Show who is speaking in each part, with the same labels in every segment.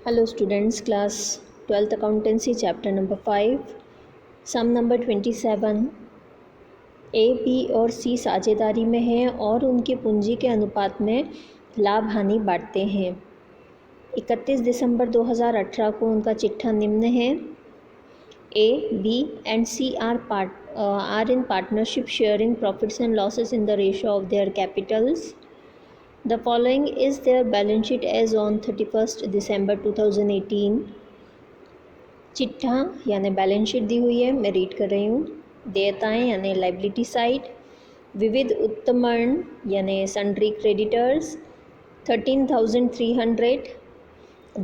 Speaker 1: Hello students, class 12th accountancy chapter number 5 sum number 27। ए, B और सी साझेदारी में हैं और उनकी पूंजी के अनुपात में लाभ हानि बांटते हैं। 31 दिसंबर 2018 को उनका चिट्ठा निम्न है। A, B and C are in partnership sharing profits and losses in the ratio of their capitals. The following is their balance sheet as on 31st December 2018। चिट्ठा यानी बैलेंस शीट दी हुई है, मैं रीड कर रही हूँ। देयताएँ यानी लाइबिलिटी साइड, विविध उत्तोलन यानी सन्ड्री क्रेडिटर्स 13,300,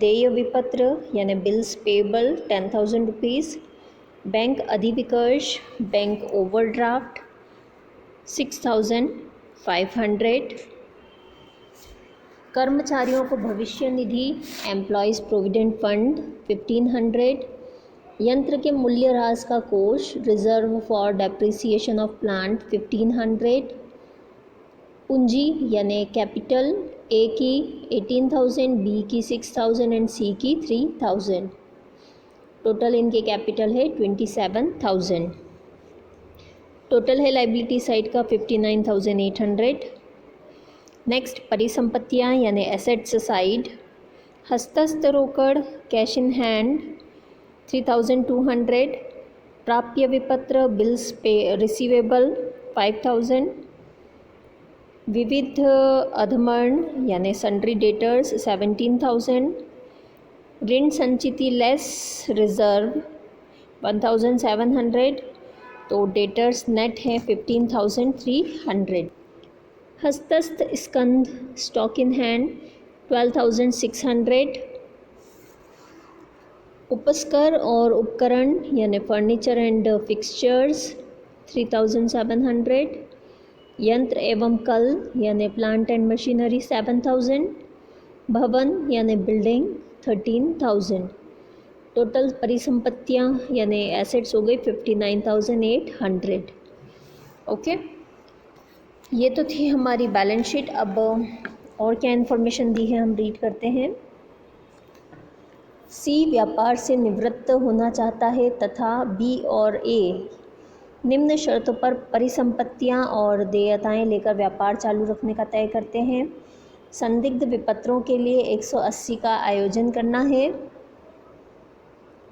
Speaker 1: देय विपत्र यानी बिल्स पेबल 10,000 रुपीज़, बैंक अधिविकर्ष बैंक ओवरड्राफ्ट 6,500, कर्मचारियों को भविष्य निधि एम्प्लॉयज़ प्रोविडेंट फंड 1500, यंत्र के मूल्यह्रास का कोष reserve for depreciation of plant 1500, पूंजी यानी कैपिटल ए की 18,000, बी की 6,000 एंड सी की 3,000। टोटल इनके कैपिटल है 27,000। टोटल है लाइबिलिटी साइड का 59,800। नेक्स्ट परिसंपत्तियाँ यानी एसेट्स साइड, हस्तस्थ रोकड़ कैश इन हैंड 3,200, प्राप्य विपत्र बिल्स पे रिसीवेबल 5,000, विविध अधमर्ण यानी सन्ड्री डेटर्स 17,000, ऋण संचिति लेस रिजर्व 1,700, तो डेटर्स नेट है 15,300। हस्तस्थ स्कंध स्टॉक इन हैंड 12,600, उपस्कर और उपकरण यानी फर्नीचर एंड फिक्सचर्स 3,700, यंत्र एवं कल यानी प्लांट एंड मशीनरी 7,000, भवन यानी बिल्डिंग 13,000। टोटल परिसंपत्तियाँ यानी एसेट्स हो गई 59,800। ओके, ये तो थी हमारी बैलेंस शीट। अब और क्या इन्फॉर्मेशन दी है हम रीड करते हैं। सी व्यापार से निवृत्त होना चाहता है तथा बी और ए निम्न शर्तों पर परिसंपत्तियां और देयताएं लेकर व्यापार चालू रखने का तय करते हैं। संदिग्ध विपत्रों के लिए 180 का आयोजन करना है।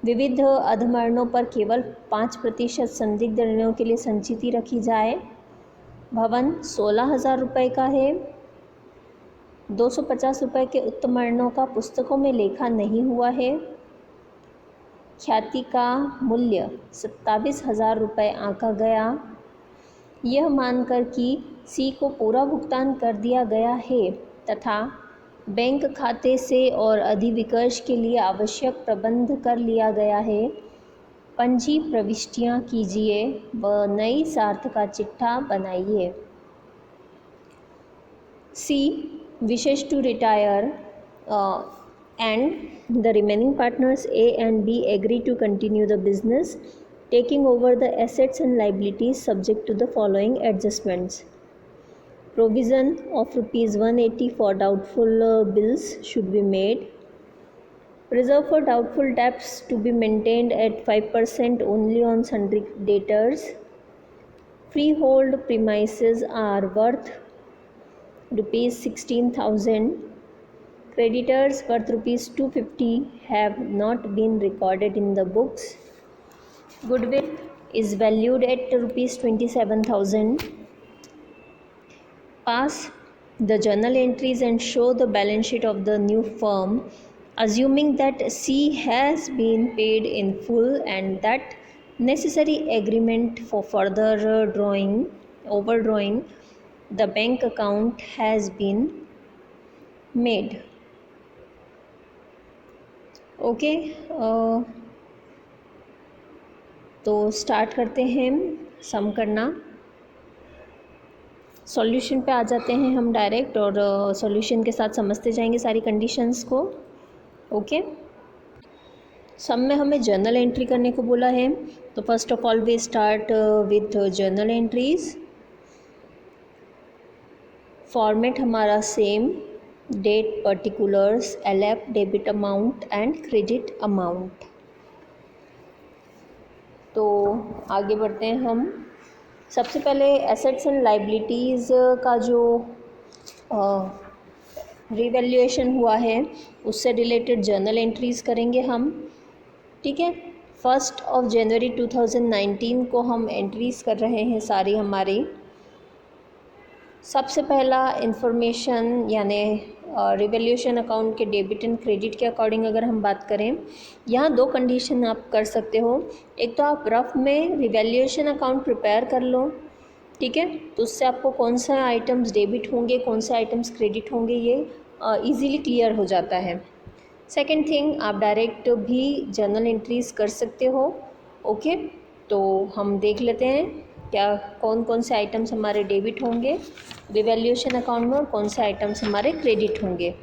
Speaker 1: विविध अधमरणों पर केवल 5% संदिग्ध ऋणों के लिए संचिति रखी जाए। भवन 16,000 रुपये का है। 250 रुपये के उत्तमरणों का पुस्तकों में लेखा नहीं हुआ है। ख्याति का मूल्य 27,000 रुपये आंका गया। यह मानकर कि सी को पूरा भुगतान कर दिया गया है तथा बैंक खाते से और अधिविकर्ष के लिए आवश्यक प्रबंध कर लिया गया है, पंजी प्रविष्टियाँ कीजिए व नई सार्थ का चिट्ठा बनाइए। सी wishes to retire and the remaining partners A and B agree to continue the business, taking over the assets and liabilities subject to the following adjustments. Provision of rupees 180 for doubtful bills should be made. Reserve for doubtful debts to be maintained at 5% only on sundry debtors. Freehold premises are worth rupees 16,000. Creditors worth rupees 250 have not been recorded in the books. Goodwill is valued at rupees 27,000. Pass the journal entries and show the balance sheet of the new firm, assuming that C has been paid in full and that necessary agreement for further overdrawing the bank account has been made. Okay, तो start करते हैं सम करना। Solution पे आ जाते हैं हम direct और solution के साथ समझते जाएंगे सारी कंडीशंस को। ओके, सम में हमें जर्नल एंट्री करने को बोला है, तो first of all we start with journal entries. Format हमारा same, date particulars, LF, debit amount and credit amount. तो आगे बढ़ते हैं हम। सबसे पहले एसेट्स एंड लाइबिलिटीज़ का जो रिवैल्यूएशन हुआ है उससे रिलेटेड जर्नल एंट्रीज़ करेंगे हम। ठीक है, 1 जनवरी 2019 को हम एंट्रीज़ कर रहे हैं सारी हमारी। सबसे पहला इंफॉर्मेशन यानी रिवैल्यूएशन अकाउंट के डेबिट एंड क्रेडिट के अकॉर्डिंग अगर हम बात करें, यहाँ 2 कंडीशन आप कर सकते हो। एक तो आप रफ में रिवैल्यूएशन अकाउंट प्रिपेयर कर लो, ठीक है, तो उससे आपको कौन सा आइटम्स डेबिट होंगे, कौन से आइटम्स क्रेडिट होंगे, ये इजीली क्लियर हो जाता है। सेकेंड थिंग, आप डायरेक्ट भी जर्नल एंट्रीज़ कर सकते हो। ओके, तो हम देख लेते हैं क्या कौन कौन से आइटम्स हमारे डेबिट होंगे रिवैल्यूएशन अकाउंट में और कौन से आइटम्स हमारे क्रेडिट होंगे।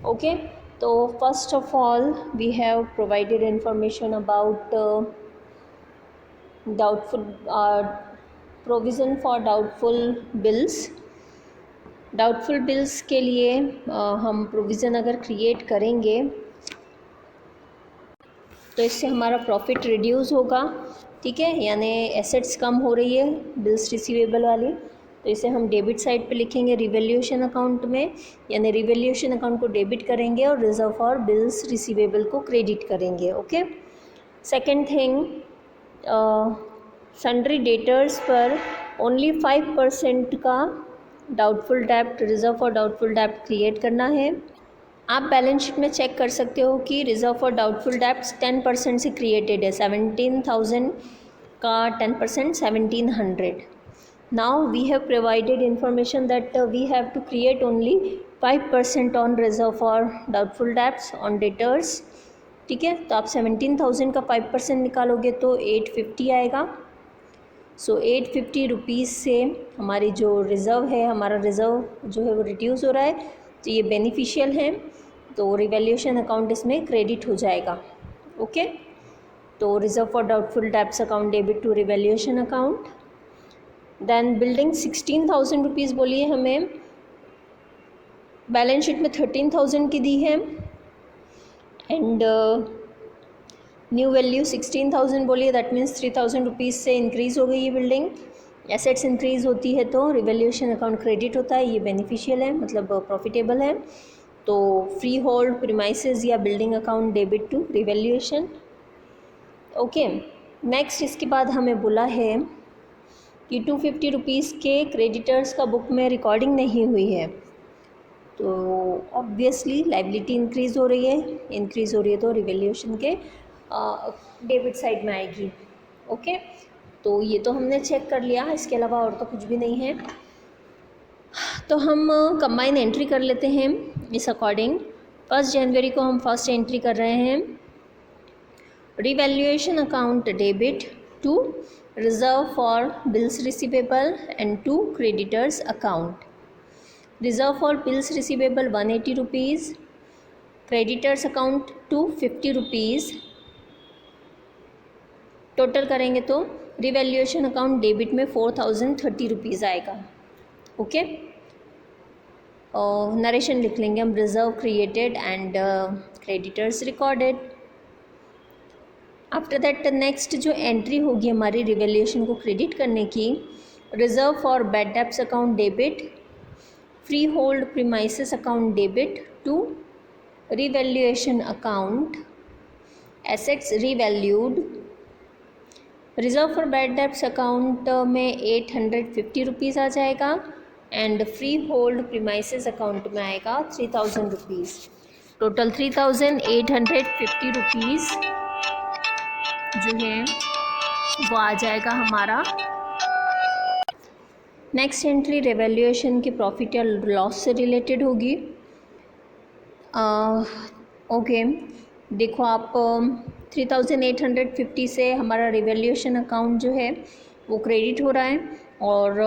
Speaker 1: ओके, तो first of all we have provided information about doubtful provision for doubtful bills. Doubtful bills के लिए हम प्रोविज़न अगर क्रिएट करेंगे तो इससे हमारा प्रॉफिट रिड्यूस होगा। ठीक है, यानी एसेट्स कम हो रही है बिल्स रिसीवेबल वाली, तो इसे हम डेबिट साइड पे लिखेंगे रिवैल्यूएशन अकाउंट में, यानी रिवैल्यूएशन अकाउंट को डेबिट करेंगे और रिजर्व फॉर बिल्स रिसीवेबल को क्रेडिट करेंगे। Okay, second thing, sundry debtors पर ओनली 5% का डाउटफुल डेब्ट, रिजर्व फॉर डाउटफुल डेब्ट क्रिएट करना है। आप बैलेंस शीट में चेक कर सकते हो कि रिजर्व फॉर डाउटफुल डेब्ट्स 10% से क्रिएटेड है। 17,000 का 10% 1700। Now we have provided information that we have to create only 5% on reserve for doubtful debts on debtors. ठीक है, तो आप 17,000 का 5% निकालोगे तो 850 आएगा। सो 850 रुपीज़ से हमारी जो रिज़र्व है, हमारा रिज़र्व जो है वो रिड्यूस हो रहा है, तो ये बेनिफिशियल है, तो रिवैल्यूएशन अकाउंट इसमें क्रेडिट हो जाएगा। ओके, तो reserve for doubtful debts account debit to revaluation account. Then building 16,000 rupees बोलिए हमें, बैलेंस शीट में 13,000 की दी है एंड न्यू वैल्यू 16,000 बोलिए, दैट मीन्स 3,000 रुपीज़ से इंक्रीज़ हो गई ये बिल्डिंग। एसेट्स इंक्रीज़ होती है तो रिवैल्यूएशन अकाउंट क्रेडिट होता है, ये बेनिफिशियल है, मतलब प्रॉफिटेबल है। तो फ्री होल्ड प्रीमाइसेस या building account debit to revaluation. Okay, next इसके बाद हमें बोला है कि 250 रुपीज़ के क्रेडिटर्स का बुक में रिकॉर्डिंग नहीं हुई है, तो ऑब्वियसली लाइबिलिटी इंक्रीज़ हो रही है तो रिवैल्यूएशन के डेबिट साइड में आएगी। ओके, तो ये तो हमने चेक कर लिया, इसके अलावा और तो कुछ भी नहीं है। तो हम कंबाइन एंट्री कर लेते हैं इस अकॉर्डिंग। 1 जनवरी को हम फर्स्ट एंट्री कर रहे हैं, revaluation account debit to reserve for bills receivable and to creditors account. Reserve for bills receivable 180 rupees, creditors account 250 rupees. Total करेंगे तो रिवैल्यूएशन अकाउंट डेबिट में 4,030 रुपीज़ आएगा। ओके, और नरेशन लिख लेंगे हम, reserve created and creditors recorded. After that next जो entry होगी हमारी रिवैल्यूएशन को क्रेडिट करने की, reserve for bad debts account debit, freehold premises account debit to revaluation account, assets revalued. Reserve for bad debts account में 850 rupees आ जाएगा and freehold premises account में आएगा 3,000 रुपीज़। टोटल 3,850 रुपीज़ जो है वो आ जाएगा हमारा। नेक्स्ट एंट्री रिवैल्यूएशन के प्रॉफिट या लॉस से रिलेटेड होगी। ओके, देखो आप 3,850 से हमारा रिवैल्यूएशन अकाउंट जो है वो क्रेडिट हो रहा है और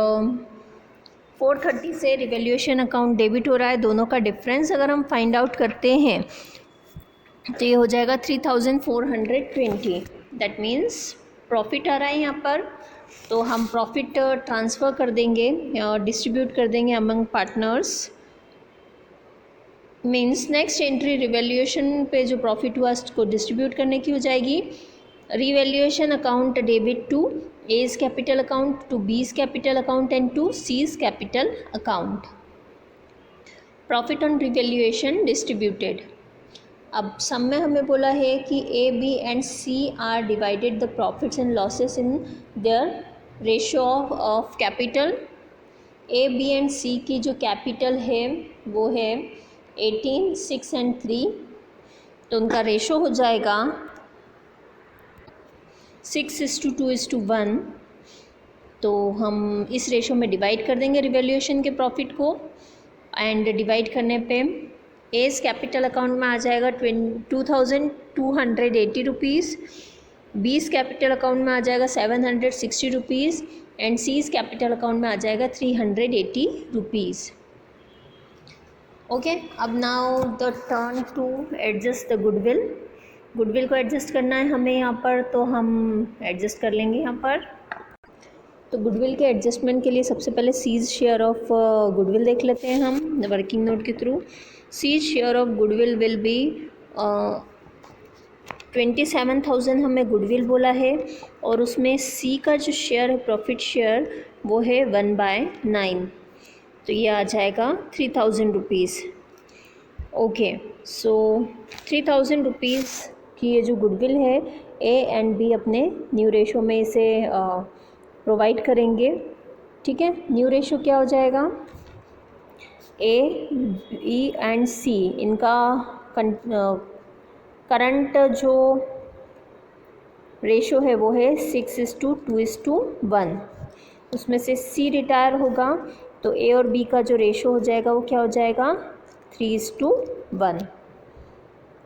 Speaker 1: 430 से रिवैल्यूएशन अकाउंट डेबिट हो रहा है। दोनों का डिफरेंस अगर हम फाइंड आउट करते हैं तो ये हो जाएगा 3,420। दैट मीन्स प्रॉफिट आ रहा है यहाँ पर, तो हम प्रॉफिट ट्रांसफ़र कर देंगे, डिस्ट्रीब्यूट कर देंगे among partners. Means next entry revaluation पे जो प्रॉफिट हुआ उसको डिस्ट्रीब्यूट करने की हो जाएगी। Revaluation account debit to A's capital account, to B's capital account and to C's capital account. Profit on revaluation distributed. अब सम में हमें बोला है कि A B and C are divided the profits and losses in their ratio of capital. A B and C की जो capital है वो है 18, 6 एंड 3, तो उनका रेशो हो जाएगा 6:2:1। तो हम इस रेशो में डिवाइड कर देंगे रिवैल्यूएशन के प्रॉफिट को, एंड डिवाइड करने पे एज कैपिटल अकाउंट में आ जाएगा 2280 रुपीज़, बीस कैपिटल अकाउंट में आ जाएगा 760 rupees and C's capital account में आ जाएगा 380 रुपीज़। ओके, अब now the turn to adjust the goodwill. Goodwill को एडजस्ट करना है हमें यहाँ पर, तो हम एडजस्ट कर लेंगे यहाँ पर। तो गुडविल के एडजस्टमेंट के लिए सबसे पहले सीज शेयर ऑफ गुडविल देख लेते हैं हम वर्किंग नोट के through. C's share of goodwill will be 27,000 हमें गुडविल बोला है, और उसमें सी का जो शेयर है प्रॉफिट शेयर वो है 1/9, तो ये आ जाएगा 3,000 रुपीज़। ओके, सो 3,000 रुपीज़ की ये जो गुडविल है ए एंड बी अपने न्यू रेशो में इसे प्रोवाइड करेंगे। ठीक है, न्यू रेशो क्या हो जाएगा, ए बी एंड सी इनका करंट जो रेशो है वो है 6:2:1। उसमें से सी रिटायर होगा तो ए और बी का जो रेशो हो जाएगा वो क्या हो जाएगा 3:1।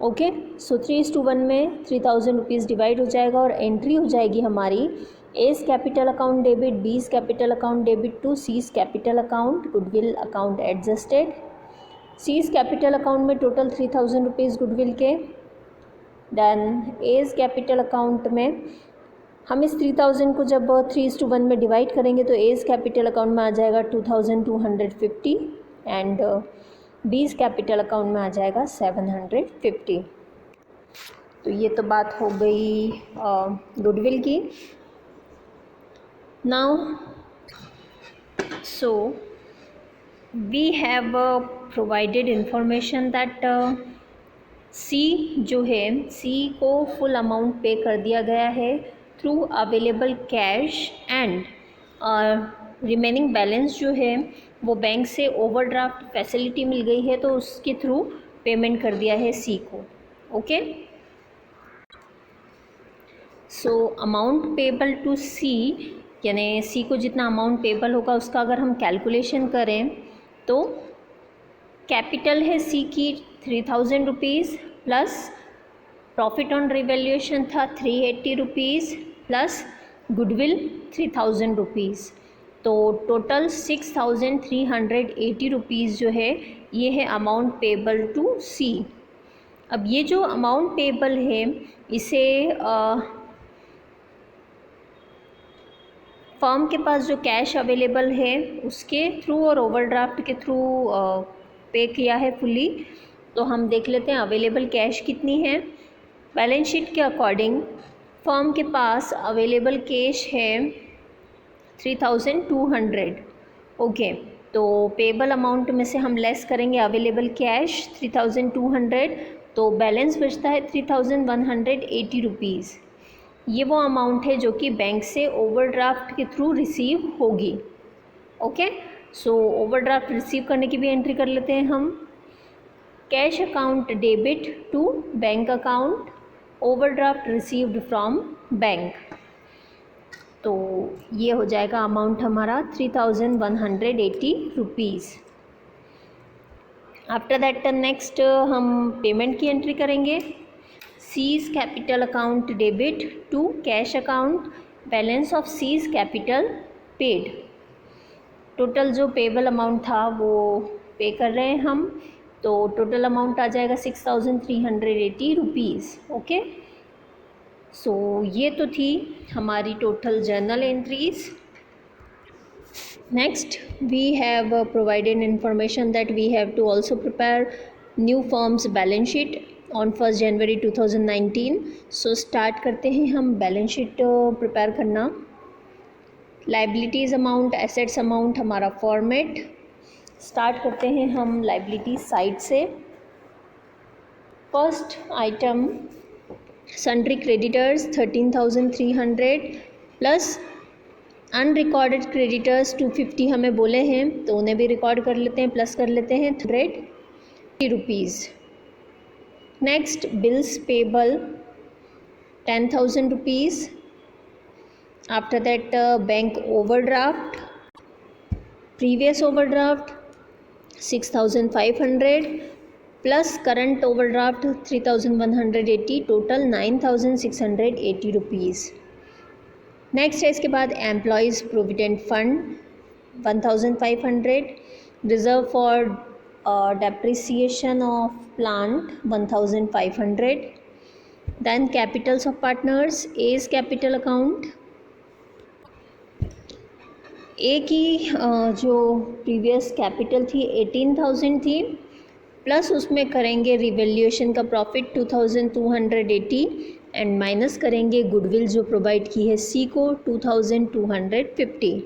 Speaker 1: ओके, सो 3:1 में 3,000 रुपीज़ डिवाइड हो जाएगा और एंट्री हो जाएगी हमारी A's capital account debit, B's capital account debit to C's capital account goodwill account adjusted. C's capital account में टोटल 3,000 रुपीज़ गुडविल के, देन एज कैपिटल अकाउंट में हम इस 3,000 को जब 3:1 में डिवाइड करेंगे तो एज कैपिटल अकाउंट में आ जाएगा 2,250 एंड बीज कैपिटल अकाउंट में आ जाएगा 750। तो ये तो बात हो गई गुडविल की। Now, so we have provided information that C जो है C को फुल अमाउंट पे कर दिया गया है through available cash, and remaining balance जो है वो बैंक से ओवरड्राफ्ट फैसिलिटी मिल गई है तो उसके थ्रू पेमेंट कर दिया है C को। Okay, so amount payable to C यानी सी को जितना अमाउंट पेबल होगा उसका अगर हम कैलकुलेशन करें तो कैपिटल है सी की 3,000 rupees plus profit on revaluation था 380 रुपीज़ प्लस गुडविल 3,000 रुपीज़, तो टोटल 6,380 रुपीज़ जो है ये है अमाउंट पेबल टू सी। अब ये जो अमाउंट पेबल है इसे फर्म के पास जो कैश अवेलेबल है उसके थ्रू और ओवरड्राफ्ट के थ्रू पे किया है फुली। तो हम देख लेते हैं अवेलेबल कैश कितनी है। बैलेंस शीट के अकॉर्डिंग फर्म के पास अवेलेबल कैश है 3,200। ओके, तो पेबल अमाउंट में से हम लेस करेंगे अवेलेबल कैश 3,200, तो बैलेंस बचता है 3,180 रुपीज़। ये वो अमाउंट है जो कि बैंक से ओवरड्राफ्ट के थ्रू रिसीव होगी। ओके, सो ओवरड्राफ्ट रिसीव करने की भी एंट्री कर लेते हैं हम। Cash account debit to bank account, overdraft received from bank, तो ये हो जाएगा अमाउंट हमारा 3,180 रुपीज़। आफ्टर दैट नेक्स्ट हम पेमेंट की एंट्री करेंगे। C's capital account debit to cash account, balance of C's capital paid. Total जो पेबल अमाउंट था वो पे कर रहे हैं हम, तो टोटल अमाउंट आ जाएगा 6,380 रुपीज़। ओके, सो ये तो थी हमारी total journal entries. Next we have provided information that we have to also prepare new firm's balance sheet on 1 January 2019। So start करते हैं हम बैलेंस शीट प्रिपेयर करना। लाइबिलिटीज़ अमाउंट, एसेट्स अमाउंट हमारा format. Start करते हैं हम liability side से। First item sundry creditors 13,300 plus unrecorded creditors 250 हमें बोले हैं, तो उन्हें भी रिकॉर्ड कर लेते हैं, प्लस कर लेते हैं 100 rupees. Next bills payable 10,000 rupees. After that bank overdraft, previous overdraft 6,500 plus current overdraft 3,180, total 9,680 rupees. Next है इसके बाद employees provident fund 1,500, reserve for depreciation of plant 1,500। Then capitals of partners, A's capital account, A की जो previous capital थी 18,000 थी, plus उसमें करेंगे revaluation का प्रॉफिट 2,280 एंड माइनस करेंगे गुडविल जो प्रोवाइड की है सी को 2,250।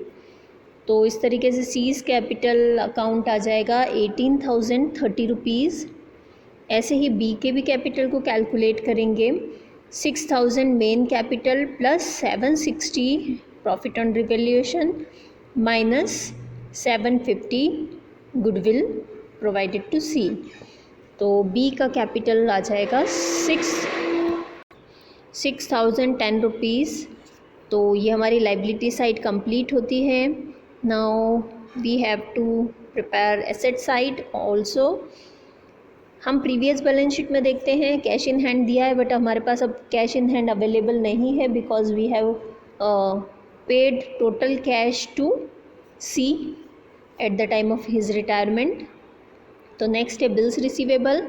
Speaker 1: तो इस तरीके से सीज कैपिटल अकाउंट आ जाएगा 18,030 रुपीज़। ऐसे ही बी के भी कैपिटल को कैलकुलेट करेंगे। 6,000 main capital plus 760 profit on revaluation minus 750 goodwill provided to C. तो बी का कैपिटल आ जाएगा 6,010 रुपीज़। तो ये हमारी लाइबिलिटी साइड कंप्लीट होती है। Now we have to prepare asset side also. हम प्रीवियस बैलेंस शीट में देखते हैं कैश इन हैंड दिया है, बट हमारे पास अब कैश इन हैंड अवेलेबल नहीं है because we have paid total cash to C at the time of his retirement. तो नेक्स्ट है बिल्स रिसीवेबल।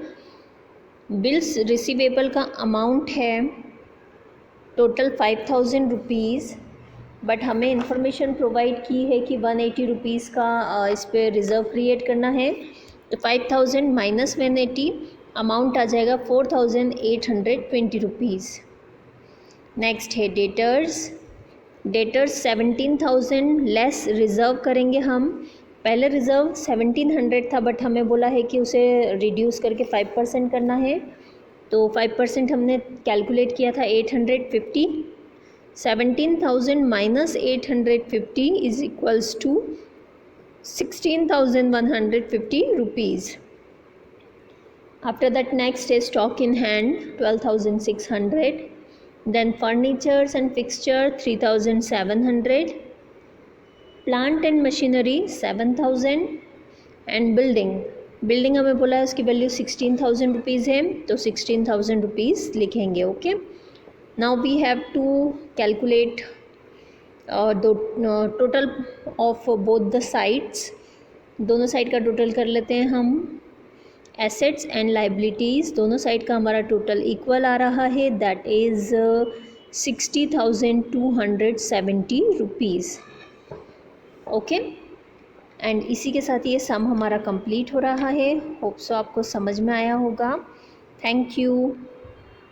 Speaker 1: बिल्स रिसीवेबल का अमाउंट है टोटल 5,000 रुपीज़, बट हमें इंफॉर्मेशन प्रोवाइड की है कि 180 रुपीज़ का इस पर रिज़र्व क्रिएट करना है। तो 5,000 माइनस 180 अमाउंट आ जाएगा 4,820 रुपीज़। नेक्स्ट है डेटर्स। डेटर्स 17,000 लेस रिज़र्व करेंगे हम। पहले रिज़र्व 1,700 था, बट हमें बोला है कि उसे रिड्यूस करके 5% करना है। तो 5% हमने कैलकुलेट किया था 850। 17,000 minus 850 is equals to 16,150 rupees. After that next है stock in hand 12,600। Then furnitures and fixture 3,700, plant and machinery 7,000 and building हमें बोला है उसकी वैल्यू 16,000 रुपीज़ है, तो 16,000 रुपीज़ लिखेंगे। Okay, now we have to calculate total of both the sides. दोनों side का टोटल कर लेते हैं हम। एसेट्स एंड लाइबिलिटीज़ दोनों साइड का हमारा टोटल इक्वल आ रहा है, that is 60,270 rupees. Okay, and इसी के साथ ये सम हमारा कंप्लीट हो रहा है। होप सो आपको समझ में आया होगा। Thank you.